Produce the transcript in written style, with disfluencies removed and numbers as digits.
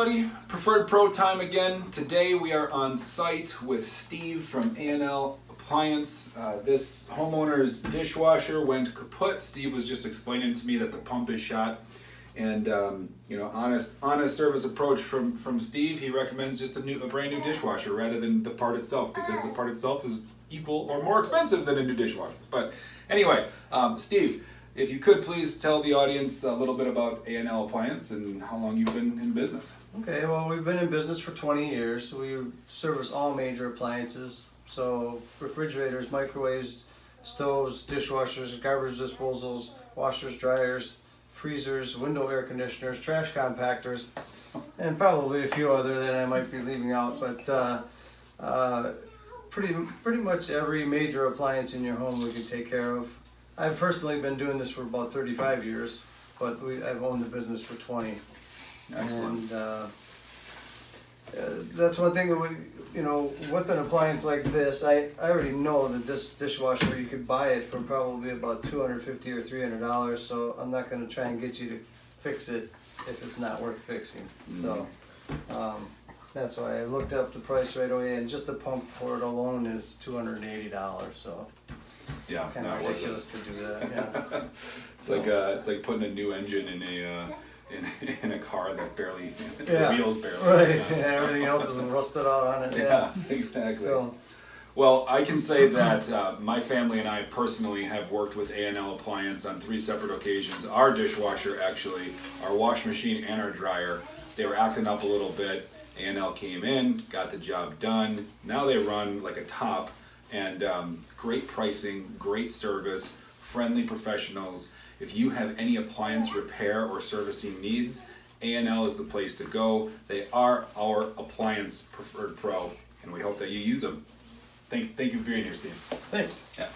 everybody, Preferred Pro time again. Today we are on site with Steve from A&L Appliance. This homeowner's dishwasher went kaput. Steve was just explaining to me that the pump is shot. And honest service approach from Steve. He recommends just a brand new dishwasher rather than the part itself, because the part itself is equal or more expensive than a new dishwasher. But anyway, Steve, if you could please tell the audience a little bit about A&L Appliance and how long you've been in business. Okay, well, we've been in business for 20 years. We service all major appliances, so refrigerators, microwaves, stoves, dishwashers, garbage disposals, washers, dryers, freezers, window air conditioners, trash compactors, and probably a few other that I might be leaving out. But pretty much every major appliance in your home we can take care of. I've personally been doing this for about 35 years, but I've owned the business for 20. Excellent. And that's one thing that with an appliance like this, I already know that this dishwasher, you could buy it for probably about $250 or $300, so I'm not going to try and get you to fix it if it's not worth fixing. So that's why I looked up the price right away, and just the pump for it alone is $280, so Yeah, kind not of worth ridiculous it. to do that. Yeah. It's like putting a new engine in a car that barely Yeah, the wheels barely. right. Yeah, everything else is rusted out on it. Yeah, exactly. So, Well, I can say that my family and I personally have worked with A&L Appliance on 3 separate occasions. Our dishwasher, actually, our wash machine and our dryer, they were acting up a little bit. A&L came in, got the job done. Now they run like a top, and great pricing, great service, friendly professionals. If you have any appliance repair or servicing needs, A&L is the place to go. They are our Appliance Preferred Pro, and we hope that you use them. Thank you for being here, Steve. thanks. Yeah.